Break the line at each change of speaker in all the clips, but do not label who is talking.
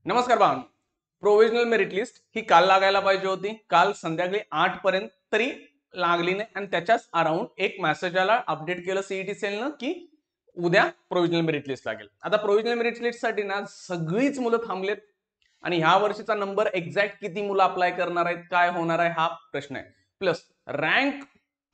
नमस्कार भावना. Provisional merit list ही काल लागायला पाहिजे होती. काल संध्याकाळी 8 पर्यंत तरी लागली नाही आणि त्याच्याच अराउंड एक मेसेज आला, अपडेट केलं सीईटी सेलनं की उद्या प्रोव्हिजनल मेरिट लिस्ट लागेल. आता प्रोव्हिजनल मेरिट लिस्ट साठी ना सगळीच मुलं थांबलेत आणि ह्या वर्षीचा नंबर एक्झॅक्ट किती मुलं अप्लाय करणार आहेत, काय होणार आहे हा प्रश्न आहे. प्लस रँक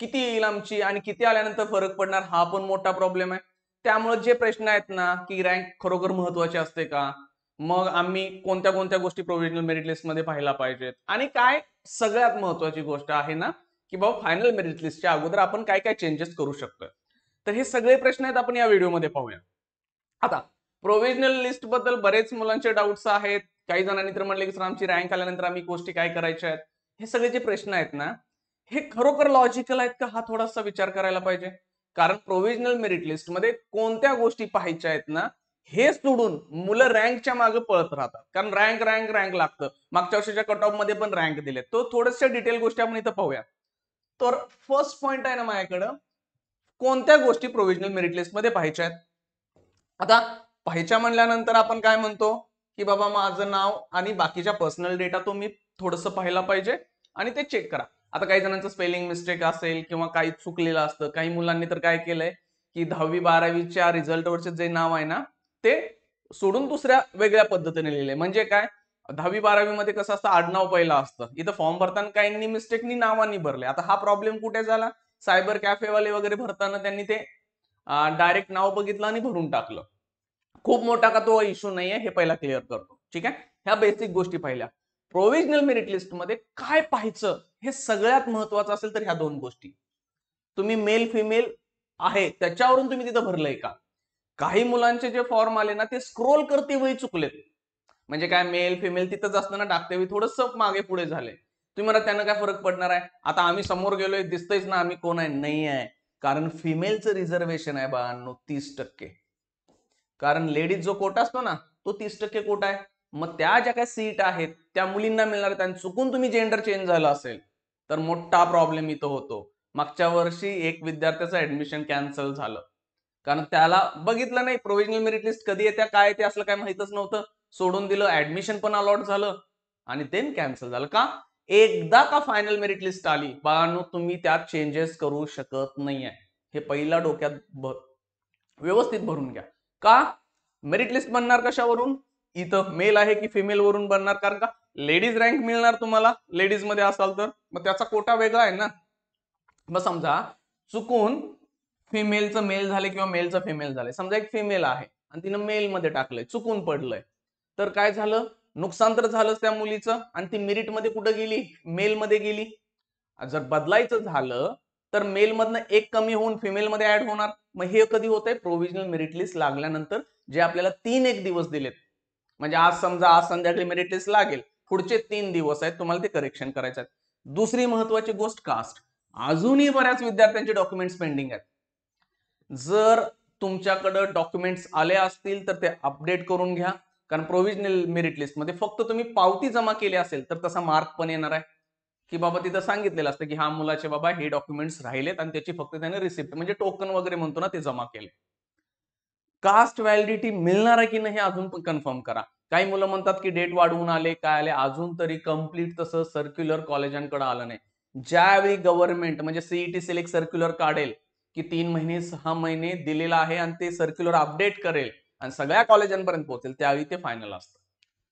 किती येईल आमची आणि किती आल्यानंतर फरक पडणार हा पण मोठा प्रॉब्लेम आहे. त्यामुळे जे प्रश्न आहेत ना की रँक खरोखर महत्वाची असते का, मग आम्ही कोणत्या कोणत्या गोष्टी प्रोव्हिजनल मेरिट लिस्ट मध्ये पाहायला पाहिजेत आणि काय सगळ्यात महत्वाची गोष्ट आहे ना की बाबा फायनल मेरिट लिस्टच्या अगोदर आपण काय काय चेंजेस करू शकतो. तर हे सगळे प्रश्न आहेत आपण या व्हिडिओमध्ये पाहूया. आता प्रोव्हिजनल लिस्ट बद्दल बरेच मुलांचे डाऊट्स आहेत. काही जणांनी तर म्हणले की सर आमची रँक आल्यानंतर आम्ही गोष्टी काय करायच्या आहेत. हे सगळे जे प्रश्न आहेत ना हे खरोखर लॉजिकल आहेत का हा थोडासा विचार करायला पाहिजे. कारण प्रोव्हिजनल मेरिट लिस्ट मध्ये कोणत्या गोष्टी पाहायच्या आहेत ना हे सोडून मुलं रँकच्या मागे पळत राहतात. कारण रँक रँक रँक लागतं. मागच्या वर्षीच्या कट ऑफ मध्ये पण रँक दिले. तो थोड्याशा डिटेल गोष्टी आपण इथं पाहूया. तर फर्स्ट पॉइंट आहे ना माझ्याकडं, कोणत्या गोष्टी प्रोव्हिजनल मेरिट लिस्ट मध्ये पाहायच्या आहेत. आता पाहायच्या म्हणल्यानंतर आपण काय म्हणतो की बाबा माझं नाव आणि बाकीच्या पर्सनल डेटा तो मी थोडंसं पाहायला पाहिजे आणि ते चेक करा. आता काही जणांचं स्पेलिंग मिस्टेक असेल किंवा काही चुकलेलं असतं. काही मुलांनी तर काय केलंय की 10वी-12वीच्या रिझल्टवरचे जे नाव आहे ना ते सोडून दुसऱ्या वेगळ्या पद्धतीने लिहिले. म्हणजे काय, 10वी-12वी मध्ये कसं असतं आडनाव पहिलं असतं. इथं फॉर्म भरताना काहींनी मिस्टेकनी नावानी भरले. आता हा प्रॉब्लेम कुठे झाला, सायबर कॅफेवाले वगैरे भरताना त्यांनी ते डायरेक्ट नाव बघितलं आणि भरून टाकलं. खूप मोठा का तो इश्यू नाहीये, हे पहिला क्लिअर करतो. ठीक आहे, ह्या बेसिक गोष्टी पाहिल्या. प्रोव्हिजनल मेरिट लिस्ट मध्ये काय पाहायचं हे सगळ्यात महत्वाचं असेल तर ह्या दोन गोष्टी. तुम्ही मेल फिमेल आहे त्याच्यावरून तुम्ही तिथं भरलंय का. काही मुलांचे जे फॉर्म आले ना ते स्क्रोल करते वेळी चुकलेत. म्हणजे काय, मेल फिमेल तिथंच असताना टाकते वेळी थोडस मागे पुढे झाले. तुम्ही म्हणा त्यांना काय फरक पडणार आहे. आता आम्ही समोर गेलोय दिसतंयच ना आम्ही कोण आहे, नाही आहे. कारण फिमेलचं रिझर्वेशन आहे बाळांनो 30%. कारण लेडीज जो कोटा असतो ना तो 30% कोटा आहे. मग त्या ज्या काही सीट आहेत त्या मुलींना मिळणार आहेत आणि चुकून तुम्ही जेंडर चेंज झालं असेल तर मोठा प्रॉब्लेम इथं होतो. मागच्या वर्षी एक विद्यार्थ्याचं ऍडमिशन कॅन्सल झालं कारण त्याला बघितलं नाही प्रोव्हिजनल मेरिट लिस्ट कधी येत्या काय ते असलं काय माहितच नव्हतं. सोडून दिलं, ऍडमिशन पण अलॉट झालं आणि देन कॅन्सल झालं. का, एकदा का फायनल मेरिट लिस्ट आली बाळांनो तुम्ही त्यात चेंजेस करू शकत नाहीये. हे पहिला डोक्यात व्यवस्थित भरून घ्या. का, मेरिट लिस्ट बनणार कशावरून, इथं मेल आहे की फिमेल वरून बनणार. कारण का लेडीज रँक मिळणार तुम्हाला लेडीज मध्ये असाल तर मग त्याचा कोटा वेगळा आहे ना. मग समजा चुकून फिमेलचं मेल झाले किंवा मेलचं फिमेल झाले, समजा एक फिमेल आहे आणि तिनं मेल मध्ये टाकलंय, चुकून पडलंय, तर काय झालं, नुकसान तर झालंच त्या मुलीचं आणि ती मेरिट मध्ये कुठं गेली, मेल मध्ये गेली. जर बदलायचं झालं तर मेल मधनं एक कमी होऊन फिमेल मध्ये ऍड होणार. मग हे कधी होतंय, प्रोव्हिजनल मेरिट लिस्ट लागल्यानंतर जे आपल्याला 3 दिवस दिलेत. म्हणजे आज समजा आज संध्याकाळी मेरिट लिस्ट लागेल, पुढचे 3 दिवस आहेत तुम्हाला ते करेक्शन करायचं आहे. दुसरी महत्वाची गोष्ट, कास्ट. अजूनही बऱ्याच विद्यार्थ्यांचे डॉक्युमेंट्स पेंडिंग आहेत. जर तुमच्याकडे डॉक्युमेंट्स आले असतील तर ते अपडेट करून घ्या. कारण प्रोव्हिजनल मेरिट लिस्ट मध्ये फक्त तुम्ही पावती जमा केली असेल तर तसा मार्क पण येणार आहे की बाबा तिथं सांगितलेलं असतं की हा मुलाचे बाबा हे डॉक्युमेंट्स राहिलेत आणि त्याची फक्त त्याने रिसिप्ट म्हणजे टोकन वगैरे म्हणतो ना ते जमा केले. कास्ट व्हॅलिडिटी मिळणार आहे की नाही हे अजून पण कन्फर्म करा. काही मुलं म्हणतात की डेट वाढवून आले काय आले, अजून तरी कम्प्लीट तसं सर्क्युलर कॉलेजांकडे आलं नाही. ज्यावेळी गव्हर्नमेंट म्हणजे सीईटी सिलेक्ट सर्क्युलर काढेल की 3 महिने 6 महिने दिलेला आहे आणि ते सर्क्युलर अपडेट करेल आणि सगळ्या कॉलेजांपर्यंत पोहोचेल त्यावेळी ते फायनल असतं.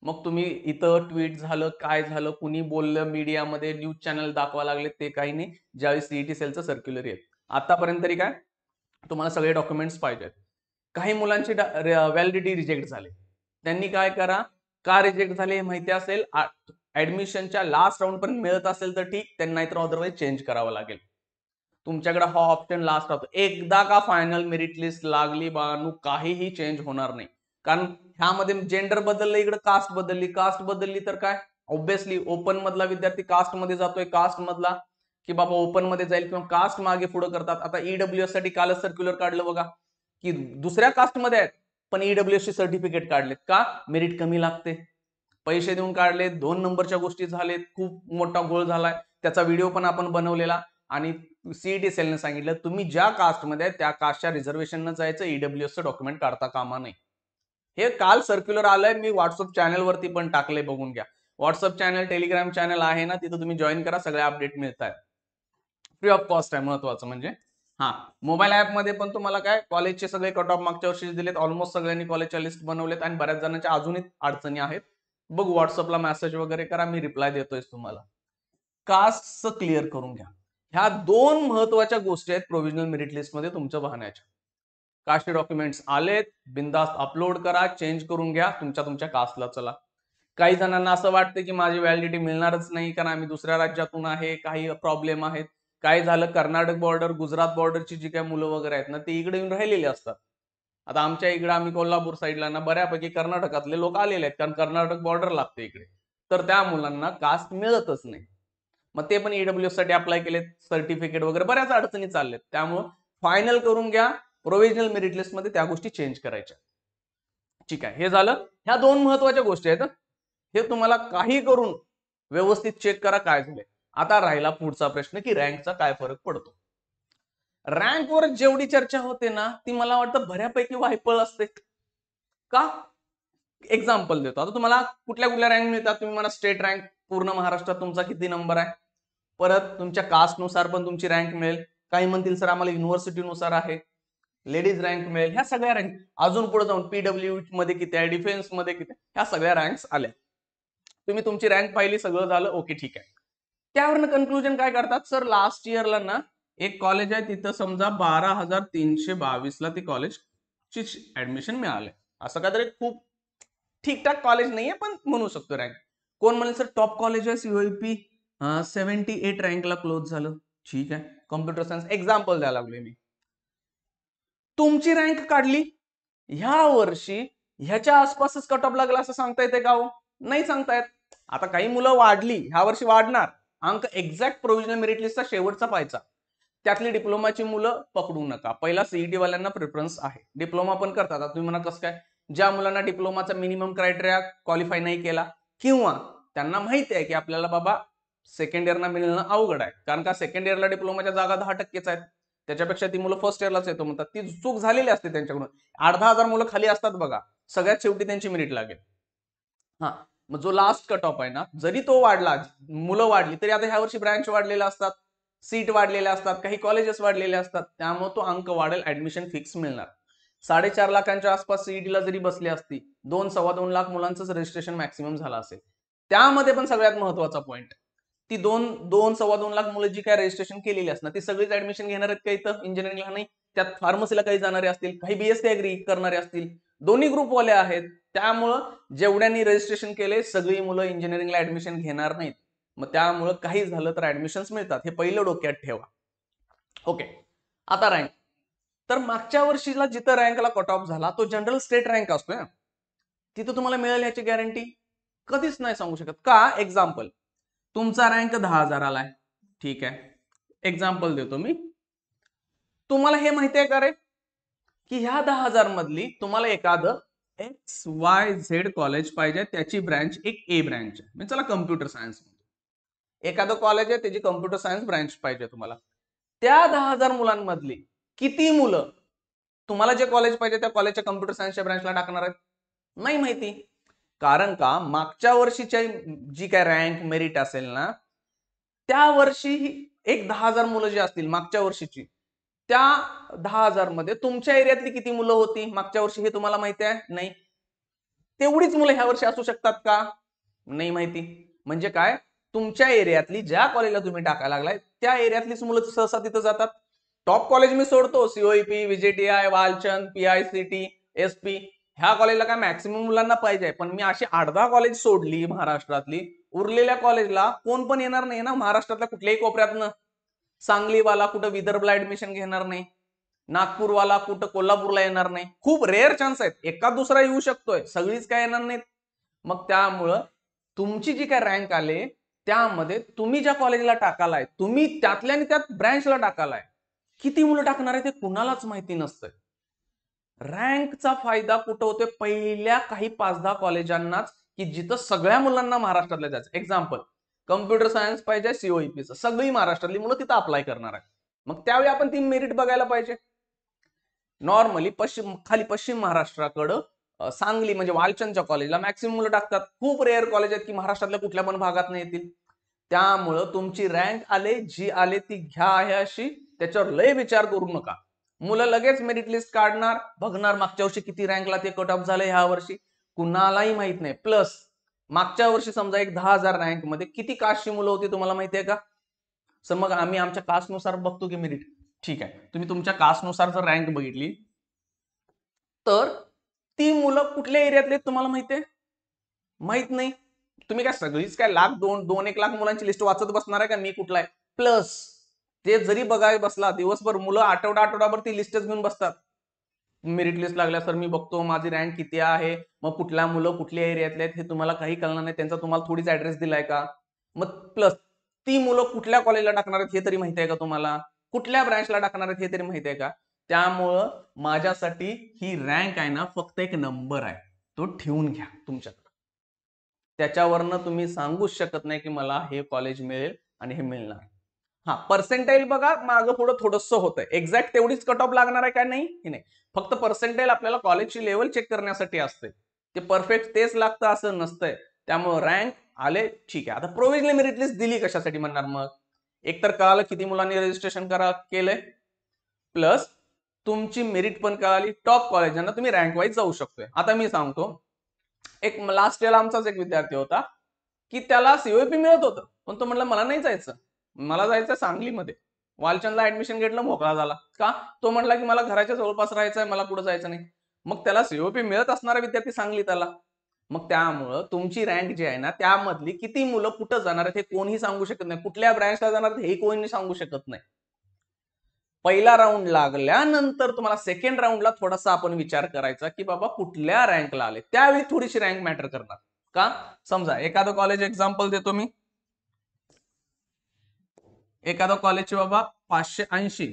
मग तुम्ही इथं ट्विट झालं काय झालं कुणी बोललं मीडियामध्ये न्यूज चॅनल दाखवा लागले ते काही नाही. ज्यावेळी सीईटी सेलचं सर्क्युलर येईल आतापर्यंत तरी काय तुम्हाला सगळे डॉक्युमेंट्स पाहिजेत. काही मुलांची व्हॅलिडिटी रिजेक्ट झाले, त्यांनी काय करा, का रिजेक्ट झाले हे माहिती असेल, ऍडमिशनच्या लास्ट राऊंड पर्यंत मिळत असेल तर ठीक, त्यांना नाहीतर अदरवाईज चेंज करावं लागेल. तुमच्याकडे हा ऑप्शन लास्ट राहतो. एकदा का फायनल मेरिट लिस्ट लागली बाळांनो काहीही चेंज होणार नाही. कारण ह्यामध्ये जेंडर बदललं, इकडे कास्ट बदलली, कास्ट बदलली तर काय ऑब्विसली ओपन मधला विद्यार्थी कास्ट मध्ये जातोय, कास्ट मधला की बाबा ओपन मध्ये जाईल किंवा कास्ट मागे पुढे करतात. आता ईडब्ल्यूएस साठी कालच सर्क्युलर काढलं बघा की दुसऱ्या कास्ट मध्ये आहेत पण ईडब्ल्यूएस चे सर्टिफिकेट काढलेत का, मेरिट कमी लागते. पैसे देऊन काढले, 2 नंबरच्या गोष्टी झालेत, खूप मोठा गोळ झालाय. त्याचा व्हिडिओ पण आपण बनवलेला आणि सीईटी सेलने सांगितलं तुम्ही ज्या कास्टमध्ये आहे त्या कास्टच्या रिझर्वेशन जायचं, ईडब्ल्यूएसचं डॉक्युमेंट काढता कामा नाही. हे काल सर्क्युलर आलंय, मी व्हॉट्सअप चॅनल वरती पण टाकले, बघून घ्या. व्हॉट्सअप चॅनल, टेलिग्राम चॅनल आहे ना, तिथं तुम्ही जॉईन करा, सगळे अपडेट मिळतात. फ्री ऑफ कॉस्ट आहे, महत्वाचं म्हणजे. हा, मोबाईल ऍप मध्ये पण तुम्हाला काय कॉलेजचे सगळे कट ऑफ मागच्या वर्षी दिलेत, ऑलमोस्ट सगळ्यांनी कॉलेजच्या लिस्ट बनवलेत आणि बऱ्याच जणांच्या अजूनही अडचणी आहेत. बघू, व्हॉट्सअपला मेसेज वगैरे करा, मी रिप्लाय देतोय तुम्हाला. कास्टचं क्लिअर करून घ्या. ह्या 2 महत्वाच्या गोष्टी आहेत प्रोव्हिजनल मेरिट लिस्ट मध्ये तुमच्या पाहण्याच्या. कास्ट डॉक्युमेंट्स आलेत, बिंदास्त अपलोड करा, चेंज करून घ्या, तुमच्या कास्टला चला. काही जणांना असं वाटतं की माझी व्हॅलिडिटी मिळणारच नाही कारण आम्ही दुसऱ्या राज्यातून आहे, काही प्रॉब्लेम आहेत. काय झालं, कर्नाटक बॉर्डर, गुजरात बॉर्डरची जी काही मुलं वगैरे आहेत ना, ते इकडे येऊन राहिलेली असतात. आता आमच्या इकडे, आम्ही कोल्हापूर साईडला ना, बऱ्यापैकी कर्नाटकातले लोक आलेले आहेत, कारण कर्नाटक बॉर्डर लागते इकडे. तर त्या मुलांना कास्ट मिळतच नाही. मग ते पण ईडब्ल्यूएस साठी अप्लाय केलेत, सर्टिफिकेट वगैरे बऱ्याच अडचणी चालल्यात. त्यामुळे फायनल करून घ्या, प्रोव्हिजनल मेरिट लिस्ट मध्ये त्या गोष्टी चेंज करायच्या. ठीक आहे, हे झालं. ह्या 2 महत्वाच्या गोष्टी आहेत. हे तुम्हाला काही करून व्यवस्थित चेक करा काय झालंय. आता राहिला पुढचा प्रश्न की रँकचा काय फरक पडतो. रँकवर जेवढी चर्चा होते ना, ती मला वाटतं बऱ्यापैकी वायफळ असते. का? एक्झाम्पल देतो. आता तुम्हाला कुठल्या कुठल्या रँक मिळतात, तुम्ही मला स्टेट रँक, पूर्ण महाराष्ट्रात तुमचा किती नंबर आहे, परत तुमच्या कास्टनुसार पण तुमची रँक मिळेल. काही म्हणतील सर आम्हाला युनिव्हर्सिटीनुसार आहे, लेडीज रँक मिळेल. ह्या सगळ्या रँक अजून पुढे जाऊन पीडब्ल्यू मध्ये किती आहे, डिफेन्स मध्ये किती, ह्या सगळ्या रँक्स आल्या. तुम्ही तुमची रँक पाहिली, सगळं झालं, ओके ठीक आहे. त्यावरनं कन्क्लुजन काय करतात, सर लास्ट इयरला ना एक कॉलेज आहे, तिथं समजा 12,322 ला ती कॉलेजची ऍडमिशन मिळाले. असं काहीतरी खूप ठीकठाक कॉलेज नाहीये, पण म्हणू शकतो रँक. कोण म्हणेल सर टॉप कॉलेज आहे सीओईपी, 78 रँकला क्लोज झालं. ठीक आहे, कॉम्प्युटर सायन्स एक्झाम्पल द्यायला लागलोय मी. तुमची रँक काढली, ह्या वर्षी ह्याच्या आसपासच कट ऑफ लागला असं सांगता येते का हो? नाही सांगता येत. आता काही मुलं वाढली, ह्या वर्षी वाढणार, अंक एक्झॅक्ट प्रोव्हिजनल मेरिट लिस्टचा शेवटचा पाहायचा. त्यातली डिप्लोमाची मुलं पकडू नका, पहिला सीईटी वाल्यांना प्रेफरन्स आहे. डिप्लोमा पण करतात. आता तुम्ही म्हणा कसं काय, ज्या मुलांना डिप्लोमाचा मिनिमम क्रायटेरिया क्वालिफाय नाही केला, किंवा त्यांना माहिती आहे की आपल्याला बाबा सेकंड इयरला मिळणं अवघड आहे, कारण का सेकंड इयरला डिप्लोमाच्या जागा 10%च आहेत, त्याच्यापेक्षा ती मुलं फर्स्ट इयरलाच येतो म्हणतात. ती चूक झालेली असते त्यांच्याकडून. 8,000 मुलं खाली असतात बघा, सगळ्यात शेवटी त्यांची मेरिट लागेल. हा, मग जो लास्ट कट ऑफ आहे ना, जरी तो वाढला, मुलं वाढली, तरी आता ह्या वर्षी ब्रँच वाढलेल्या असतात, सीट वाढलेल्या असतात, काही कॉलेजेस वाढलेले असतात, त्यामुळे तो अंक वाढेल, ऍडमिशन फिक्स मिळणार. 4.5 लाखांच्या आसपास सीईटीला जरी बसली असती, 2-2.25 लाख मुलांचं रजिस्ट्रेशन मॅक्सिमम झालं असेल. त्यामध्ये पण सगळ्यात महत्वाचा पॉईंट, ती 2-2.25 लाख मुलं जी काय रजिस्ट्रेशन केलेली असणार, ती सगळीच ऍडमिशन घेणार आहेत का इथं इंजिनिअरिंगला? नाही. त्यात फार्मसीला काही जाणारे असतील, काही बीएससी ऍग्री करणारे असतील, दोन्ही ग्रुपवाले आहेत. त्यामुळं जेवढ्यांनी रजिस्ट्रेशन केले, सगळी मुलं इंजिनिअरिंगला ऍडमिशन घेणार नाहीत. मग त्यामुळं काही झालं तर ऍडमिशन्स मिळतात, हे पहिलं डोक्यात ठेवा. ओके, आता रँक. तर मागच्या वर्षीला जिथं रँकला कट ऑफ झाला, तो जनरल स्टेट रँक असतोय ना, तिथं तुम्हाला मिळेल याची गॅरंटी कधीच नाही सांगू शकत. का? एक्झाम्पल, तुमचा रँक 10,000 आलाय, ठीक आहे, एक्झाम्पल देतो मी. तुम्हाला हे माहिती आहे का रे की ह्या 10,000 मधली तुम्हाला एखादं XYZ कॉलेज पाहिजे, त्याची ब्रँच एक ए ब्रँच आहे, चला कम्प्युटर सायन्स, एखादं कॉलेज आहे त्याची कम्प्युटर सायन्स ब्रँच पाहिजे तुम्हाला. त्या 10,000 मुलांमधली किती मुलं तुम्हाला जे कॉलेज पाहिजे त्या कॉलेजच्या कम्प्युटर सायन्सच्या ब्रँचला टाकणार आहेत? नाही माहिती. कारण का, मागच्या वर्षीच्या जी काय रँक मेरिट असेल ना, त्या वर्षी एक 10,000 मुलं जी असतील मागच्या वर्षीची, त्या 10,000 मध्ये तुमच्या एरियातली किती मुलं होती मागच्या वर्षी हे तुम्हाला माहिती आहे? नाही. तेवढीच मुलं ह्या वर्षी असू शकतात का? नाही माहिती. म्हणजे काय, तुमच्या एरियातली ज्या कॉलेजला तुम्ही टाकायला लागलाय त्या एरियातलीच मुलं सहसा तिथं जातात. टॉप कॉलेज मी सोडतो, सीओईपी, विजेटीआय, वालचंद, पीआयसीटी, एसपी, ह्या कॉलेजला काय मॅक्सिमम मुलांना पाहिजे, पण मी अशी 8-10 कॉलेज सोडली महाराष्ट्रातली, उरलेल्या कॉलेजला कोण पण येणार नाही ना महाराष्ट्रातल्या कुठल्याही कोपऱ्यातनं. सांगलीवाला कुठं विदर्भला ऍडमिशन घेणार नाही, नागपूरवाला कुठं कोल्हापूरला येणार नाही, खूप रेअर चान्स आहेत, एका दुसरा येऊ शकतोय, सगळीच काय येणार नाहीत. मग त्यामुळं तुमची जी काय रँक आले, त्यामध्ये तुम्ही ज्या कॉलेजला टाकालाय, तुम्ही त्यातल्या आणि त्यात ब्रँचला टाकालाय, किती मुलं टाकणार आहे ते कुणालाच माहिती नसतं. रँकचा फायदा कुठं होतोय? पहिल्या काही 5-10 कॉलेजांनाच, की जिथं सगळ्या मुलांना महाराष्ट्रातल्या जायचं. एक्झाम्पल, कम्प्युटर सायन्स पाहिजे सीओईपीचं, सगळी महाराष्ट्रातली मुलं तिथं अप्लाय करणार आहे. मग त्यावेळी आपण ती मेरिट बघायला पाहिजे. नॉर्मली पश्चिम महाराष्ट्राकडं सांगली म्हणजे वालचंदच्या कॉलेजला मॅक्सिमम मुलं टाकतात. खूप रेअर कॉलेज आहेत की महाराष्ट्रातल्या कुठल्या पण भागात नाही येतील. त्यामुळं तुमची रँक आले जी आले ती घ्या आहे अशी, त्याच्यावर लय विचार करू नका. मुलं लगेच मेरिट लिस्ट काढणार, बघणार मागच्या वर्षी किती रँकला ते कट ऑफ झालं, ह्या वर्षी कुणालाही माहित नाही. प्लस मागच्या वर्षी समजा एक 10,000 रँक मध्ये किती कास्टची मुलं होती तुम्हाला माहिती आहे का? सर मग आम्ही आमच्या कास्टनुसार बघतो की मेरिट. ठीक आहे, तुम्ही तुमच्या कास्टनुसार जर रँक बघितली तर ती मुलं कुठल्या एरियातले तुम्हाला माहिती आहे? माहित नाही. तुम्ही काय सगळीच काय लाख दोन एक लाख मुलांची लिस्ट वाचत बसणार आहे का मी कुठला आहे? प्लस ते जरी बघायला बसला दिवसभर, मुलं आठवडाभर ती लिस्टच घेऊन बसतात. मेरिट लिस्ट लागल्या सर मी बघतो माझी रँक किती आहे, मग कुठल्या मुलं कुठल्या एरियातले आहेत हे तुम्हाला काही कळणार नाही. त्यांचा तुम्हाला थोडीच ऍड्रेस दिलाय का? मग प्लस ती मुलं कुठल्या कॉलेजला टाकणार आहेत हे तरी माहिती आहे का तुम्हाला? कुठल्या ब्रँचला टाकणार आहेत हे तरी माहिती आहे का? त्यामुळं माझ्यासाठी ही रँक आहे ना फक्त एक नंबर आहे, तो ठेवून घ्या तुमच्याकडे. त्याच्यावरनं तुम्ही सांगूच शकत नाही की मला हे कॉलेज मिळेल आणि हे मिळणार. हा पर्सेंटाईल बघा मागं पुढं थोडंसं होतंय, एक्झॅक्ट तेवढीच कट ऑफ लागणार आहे का नाही हे नाही. फक्त पर्सेंटाईल आपल्याला कॉलेजची लेवल चेक करण्यासाठी असते, ते परफेक्ट तेच लागतं असं नसतंय. त्यामुळे रँक आले ठीक आहे. आता प्रोव्हिजनल मेरिट लिस्ट दिली कशासाठी म्हणणार? मग एकतर कळालं किती मुलांनी रजिस्ट्रेशन केलंय, प्लस तुमची मेरिट पण कळाली, टॉप कॉलेजांना तुम्ही रँक वाईज जाऊ शकतोय. आता मी सांगतो, एक लास्ट इयरला आमचाच एक विद्यार्थी होता की त्याला सीओपी मिळत होतं, पण तो म्हणला मला नाही जायचं, मला जायचं सांगलीमध्ये. वालचंदला ऍडमिशन घेतलं, मोकळा झाला. का? तो म्हणला की मला घराच्या जवळपास राहायचं आहे, मला पुढे जायचं नाही. मग त्याला सीओपी मिळत असणारा विद्यार्थी सांगली त्याला. मग त्यामुळं तुमची रँक जी आहे ना त्यामधली किती मुलं कुठं जाणार आहेत हे कोणीही सांगू शकत नाही, कुठल्या ब्रँचला जाणार हे कोणी सांगू शकत नाही. पहिला राऊंड लागल्यानंतर तुम्हाला सेकंड राऊंडला थोडासा आपण विचार करायचा की बाबा कुठल्या रँकला आले, त्यावेळी थोडीशी रँक मॅटर करणार. का? समजा एखादं कॉलेज एक्झाम्पल देतो मी, एखादं कॉलेजची बाबा 580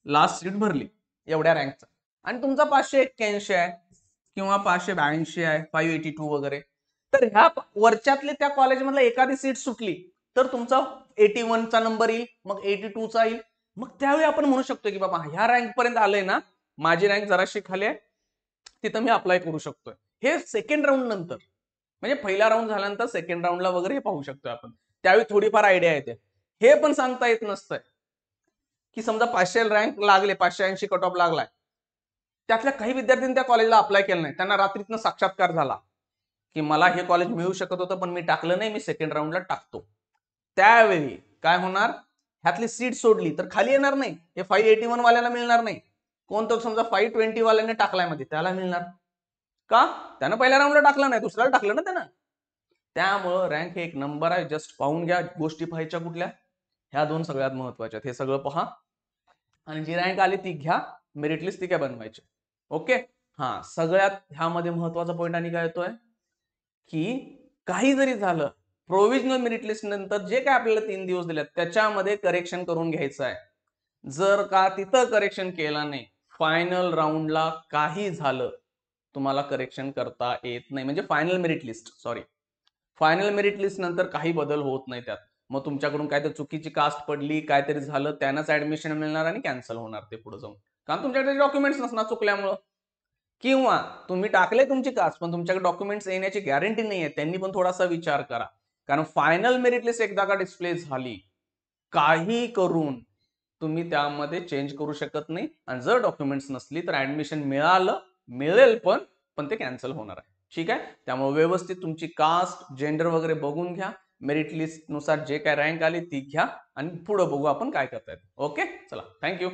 लास्ट सीट भरली एवढ्या रँकचा, आणि तुमचा 581 आहे किंवा 582 आहे, 582 वगैरे, तर ह्या वरच्यातले त्या कॉलेजमधला एखादी सीट सुटली तर तुमचा 81 चा नंबर येईल, मग 82 चा येईल. मग त्यावेळी आपण म्हणू शकतो की बाबा ह्या रँक पर्यंत आलंय ना, माझी रँक जराशी खाली आहे, तिथं मी अप्लाय करू शकतोय. हे सेकंड राऊंड नंतर, म्हणजे पहिला राऊंड झाल्यानंतर सेकंड राऊंडला वगैरे हे पाहू शकतोय आपण. त्यावेळी थोडीफार आयडिया येते. हे पण सांगता येत नसतंय की समजा 500 रँक लागले, 580 कट ऑफ लागलाय, त्यातल्या काही विद्यार्थ्यांनी त्या कॉलेजला अप्लाय केलं नाही, त्यांना रात्रीतनं साक्षात्कार झाला की मला हे कॉलेज मिळू शकत होतं पण मी टाकलं नाही, मी सेकंड राऊंडला टाकतो. त्यावेळी काय होणार? ह्यातली सीट सोडली तर खाली येणार नाही, हे 581 वाल्याला मिळणार नाही. कोणतं समजा 520 वाल्याने टाकलाय मध्ये त्याला मिळणार. का? त्यानं पहिल्या राऊंडला टाकलं नाही, दुसऱ्याला टाकलं ना त्यानं. त्यामुळं रँक हे एक नंबर आहे, जस्ट पाहून घ्या. गोष्टी पाहायच्या कुठल्या? ह्या दोन सगळ्यात महत्वाच्या. हे सगळं पहा आणि जी रँक आली ती घ्या, मेरिट लिस्ट ती काय बनवायची. ओके. हा सगळ्यात ह्यामध्ये महत्वाचा पॉईंट आणि काय येतोय की काही जरी झालं, प्रोव्हिजनल मेरिट लिस्ट नंतर जे काय आपल्याला 3 दिवस दिलेत त्याच्यामध्ये करेक्शन करून घ्यायचं आहे. जर का तिथं करेक्शन केला नाही, फायनल राऊंडला काही झालं, तुम्हाला करेक्शन करता येत नाही. म्हणजे फायनल मेरिट लिस्ट नंतर काही बदल होत नाही त्यात. मग तुमच्याकडून काहीतरी चुकीची कास्ट पडली, काहीतरी झालं, त्यानंच ऍडमिशन मिळणार आणि कॅन्सल होणार ते पुढे जाऊन, कारण तुमच्याकडे डॉक्युमेंट्स नसणार चुकल्यामुळं. किंवा तुम्ही टाकले तुमची कास्ट पण तुमच्याकडे डॉक्युमेंट्स येण्याची गॅरंटी नाही आहे, त्यांनी पण थोडासा विचार करा. कारण फायनल मेरिट लिस्ट एकदा का डिस्प्ले झाली, काही करून तुम्ही त्यामध्ये चेंज करू शकत नाही. आणि जर डॉक्युमेंट्स नसली तर ऍडमिशन मिळेल पण ते कॅन्सल होणार आहे. ठीक आहे. त्यामुळे व्यवस्थित तुमची कास्ट, जेंडर वगैरे बघून घ्या. मेरिट लिस्ट नुसार जे काय रँक आली ती घ्या आणि पुढे बघू आपण काय करता येतं. ओके, चला, थँक्यू.